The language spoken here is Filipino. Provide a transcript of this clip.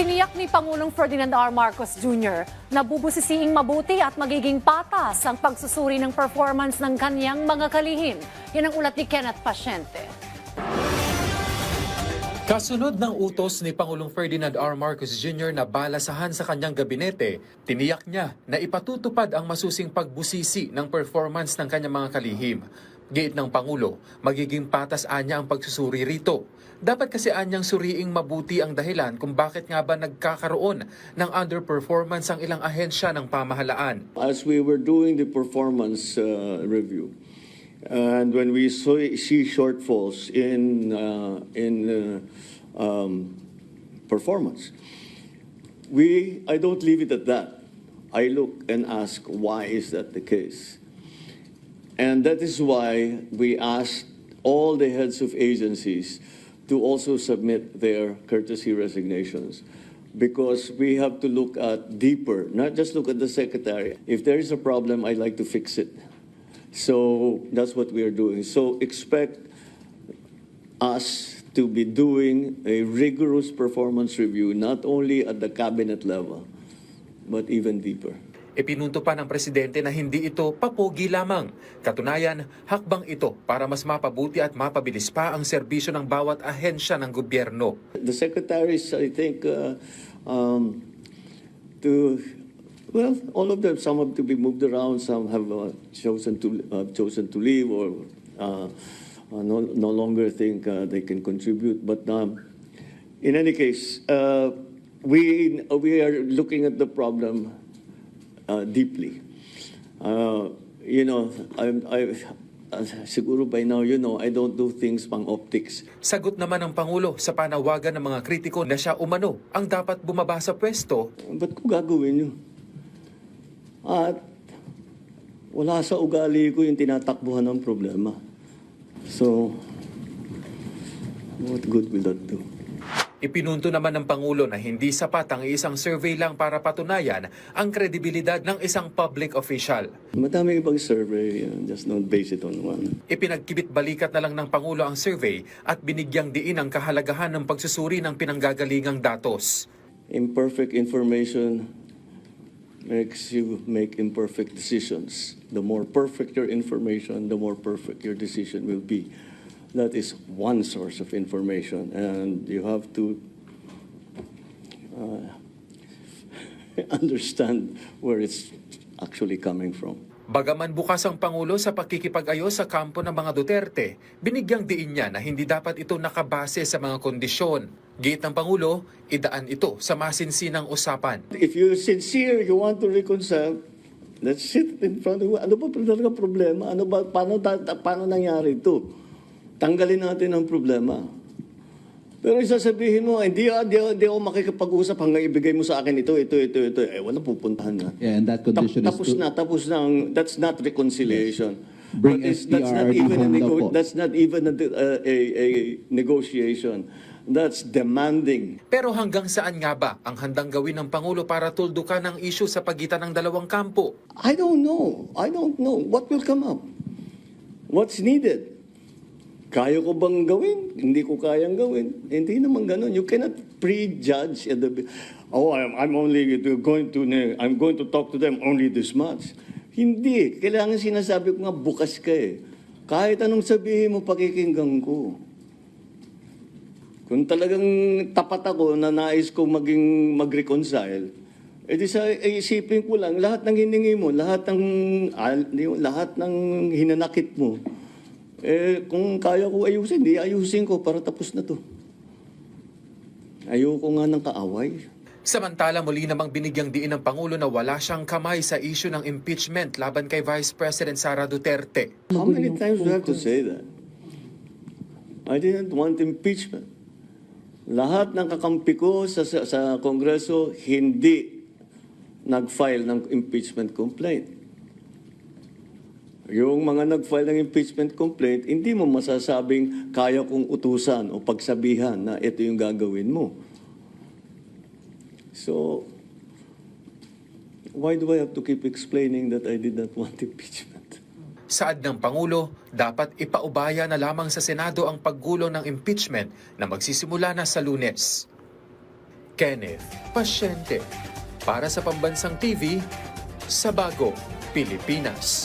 Tiniyak ni Pangulong Ferdinand R. Marcos Jr. na bubusisiing mabuti at magiging patas ang pagsusuri ng performance ng kanyang mga kalihim. Yan ang ulat ni Kenneth Pasyente. Kasunod ng utos ni Pangulong Ferdinand R. Marcos Jr. na balasahan sa kanyang gabinete, tiniyak niya na ipatutupad ang masusing pagbusisi ng performance ng kanyang mga kalihim. Giit ng Pangulo, magiging patas anya ang pagsusuri rito. Dapat kasi anyang suriing mabuti ang dahilan kung bakit nga ba nagkakaroon ng underperformance ang ilang ahensya ng pamahalaan. As we were doing the performance review, and when we see shortfalls in performance, I don't leave it at that. I look and ask, why is that the case? And that is why we asked all the heads of agencies to also submit their courtesy resignations, because we have to look at deeper, not just look at the secretary. If there is a problem, I'd like to fix it. So that's what we are doing. So expect us to be doing a rigorous performance review, not only at the cabinet level, but even deeper. Ipinunto pa ng Presidente na hindi ito papogi lamang. Katunayan, hakbang ito para mas mapabuti at mapabilis pa ang serbisyo ng bawat ahensya ng gobyerno. The secretaries, I think, all of them, some have to be moved around, some have chosen to leave or no longer think they can contribute. But in any case, we are looking at the problem deeply. Siguro by now, I don't do things pang optics. Sagot naman ng Pangulo sa panawagan ng mga kritiko na siya umano ang dapat bumaba sa pwesto. Ba't ko gagawin yun? At wala sa ugali ko yung tinatakbuhan ng problema. So, what good will that do? Ipinunto naman ng Pangulo na hindi sapat ang isang survey lang para patunayan ang kredibilidad ng isang public official. Madami ibang survey, just don't base it on one. Ipinagkibit balikat na lang ng Pangulo ang survey at binigyang diin ang kahalagahan ng pagsusuri ng pinanggagalingang datos. Imperfect information makes you make imperfect decisions. The more perfect your information, the more perfect your decision will be. That is one source of information, and you have to understand where it's actually coming from. Bagaman bukas ang Pangulo sa pakikipag-ayos sa kampo ng mga Duterte, binigyang diin niya na hindi dapat ito nakabase sa mga kondisyon. Giit ng Pangulo, idaan ito sa masinsinang usapan. If you're sincere, you want to reconcile, let's sit in front of you. Ano ba talaga problema? Paano nangyari ito? Tanggalin natin ang problema. Pero isasabihin mo, hindi ako makikipag-usap hanggang ibigay mo sa akin ito. Wala pupuntahan na. Yeah, and that condition tapos na. That's not reconciliation. Yes. Bring That's not even a negotiation. That's demanding. Pero hanggang saan nga ba ang handang gawin ng Pangulo para tuldukan ang issue sa pagitan ng dalawang kampo? I don't know. What will come up? What's needed? Kaya ko bang gawin? Hindi ko kayang gawin. Hindi naman ganun. You cannot prejudge at I'm going to talk to them only this much. Hindi. Kailangan sinasabi ko nga, bukas ka eh. Kahit anong sabihin mo, pakikinggan ko. Kung talagang tapat ako na nais kong mag-reconcile, isipin ko lang, lahat ng hiningi mo, lahat ng hinanakit mo, kung kaya ko ayusin, ayusin ko para tapos na to. Ayoko nga ng kaaway. Samantala, muli namang binigyang diin ng Pangulo na wala siyang kamay sa issue ng impeachment laban kay Vice President Sara Duterte. How many times do I have to say that? I didn't want impeachment. Lahat ng kakampi ko sa Kongreso hindi nag-file ng impeachment complaint. Yung mga nag-file ng impeachment complaint, hindi mo masasabing kaya kong utusan o pagsabihan na ito yung gagawin mo. So, why do I have to keep explaining that I did not want impeachment? Saad ng Pangulo, dapat ipaubaya na lamang sa Senado ang paggulo ng impeachment na magsisimula na sa Lunes. Kenneth Pasyente. Para sa Pambansang TV, sa Bagong Pilipinas.